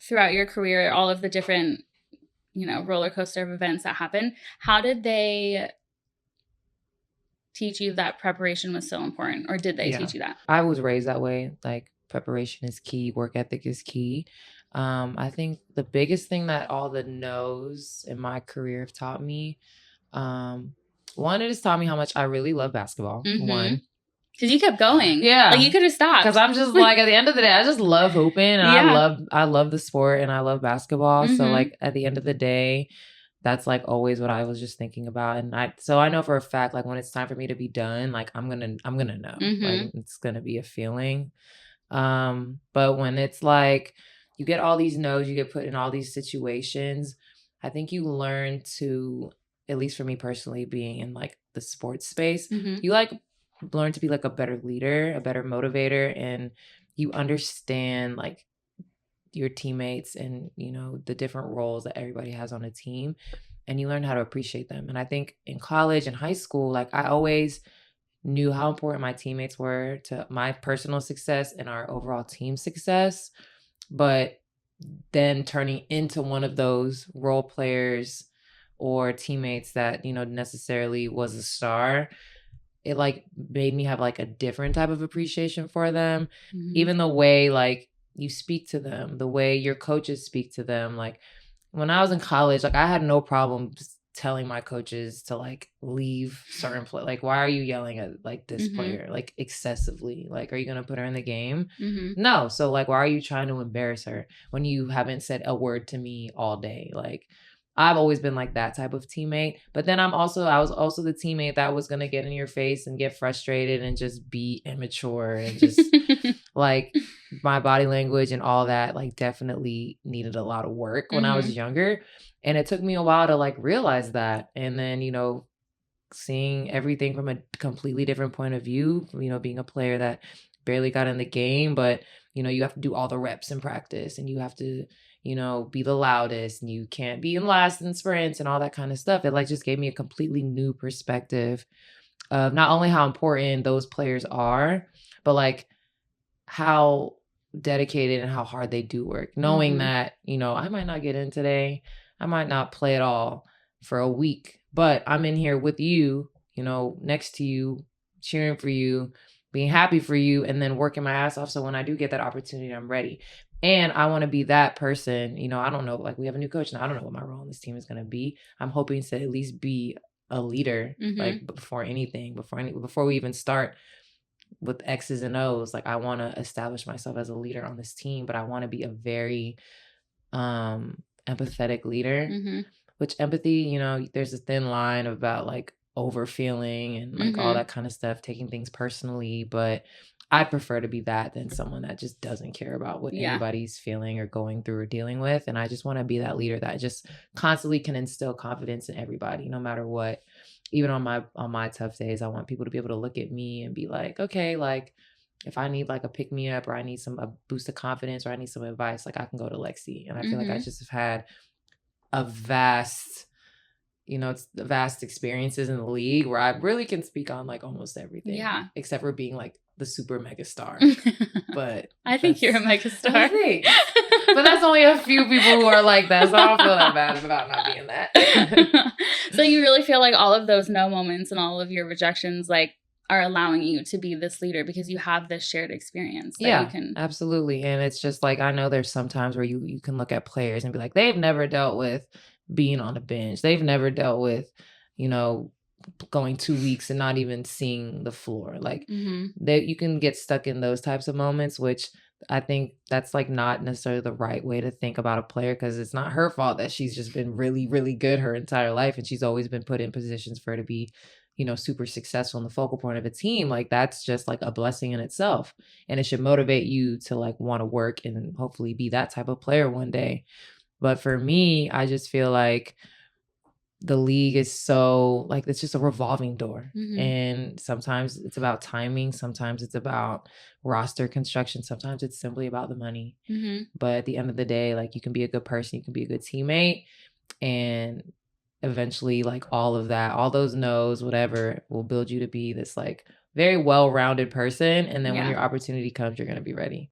throughout your career, all of the different, roller coaster of events that happen, how did they teach you that preparation was so important, or did they teach you that? I was raised that way. Like, preparation is key, work ethic is key. I think the biggest thing that all the no's in my career have taught me, one, it has taught me how much I really love basketball. One. Because you kept going. Yeah. Like, you could have stopped. Because I'm just like, at the end of the day, I just love hooping, and I love the sport, and I love basketball. So like, at the end of the day, that's like always what I was just thinking about. And I know for a fact, like, when it's time for me to be done, like, I'm gonna know. Like, it's gonna be a feeling. But when it's like you get all these no's, you get put in all these situations, I think you learn to, at least for me personally, being in like the sports space, you like learn to be like a better leader, a better motivator, and you understand like your teammates and, the different roles that everybody has on a team, and you learn how to appreciate them. And I think in college and high school, like, I always knew how important my teammates were to my personal success and our overall team success. But then turning into one of those role players or teammates that, necessarily was a star, it like made me have like a different type of appreciation for them. Even the way like you speak to them, the way your coaches speak to them. Like, when I was in college, like, I had no problem telling my coaches to like leave certain play. Like, why are you yelling at like this player like excessively? Like, are you gonna put her in the game? No. So like, why are you trying to embarrass her when you haven't said a word to me all day? Like, I've always been like that type of teammate. But then I was also the teammate that was gonna get in your face and get frustrated and just be immature and just like, my body language and all that like definitely needed a lot of work when I was younger. And it took me a while to like realize that. And then, seeing everything from a completely different point of view, being a player that barely got in the game, but, you have to do all the reps in practice, and you have to, be the loudest, and you can't be in last in sprints and all that kind of stuff. It like just gave me a completely new perspective of not only how important those players are, but like how dedicated and how hard they do work, knowing that, I might not get in today. I might not play at all for a week, but I'm in here with you, next to you, cheering for you, being happy for you, and then working my ass off. So when I do get that opportunity, I'm ready. And I want to be that person. I don't know, like, we have a new coach now. I don't know what my role on this team is going to be. I'm hoping to at least be a leader, like, before we even start with X's and O's. Like, I want to establish myself as a leader on this team, but I want to be a very empathetic leader. Which empathy, there's a thin line about like over feeling and like all that kind of stuff, taking things personally. But I prefer to be that than someone that just doesn't care about what anybody's feeling or going through or dealing with. And I just want to be that leader that just constantly can instill confidence in everybody, no matter what. Even on my tough days, I want people to be able to look at me and be like, okay, like, if I need like a pick me up, or I need a boost of confidence, or I need some advice, like, I can go to Lexie. And I feel like I just have had a vast experiences in the league where I really can speak on like almost everything. Yeah. Except for being like the super mega star. But I think you're a mega star. But that's only a few people who are like that, so I don't feel that bad about not being that. So you really feel like all of those no moments and all of your rejections like are allowing you to be this leader because you have this shared experience that you can... Absolutely. And it's just like, I know there's some times where you can look at players and be like, they've never dealt with being on the bench. They've never dealt with, going 2 weeks and not even seeing the floor. Like, you can get stuck in those types of moments, which I think that's like not necessarily the right way to think about a player, because it's not her fault that she's just been really, really good her entire life. And she's always been put in positions for her to be, super successful in the focal point of a team. Like, that's just like a blessing in itself. And it should motivate you to like want to work and hopefully be that type of player one day. But for me, I just feel like the league is so like, it's just a revolving door. And sometimes it's about timing. Sometimes it's about roster construction. Sometimes it's simply about the money. But at the end of the day, like, you can be a good person, you can be a good teammate, and eventually like all of that, all those no's, whatever, will build you to be this like very well-rounded person. And then when your opportunity comes, you're going to be ready.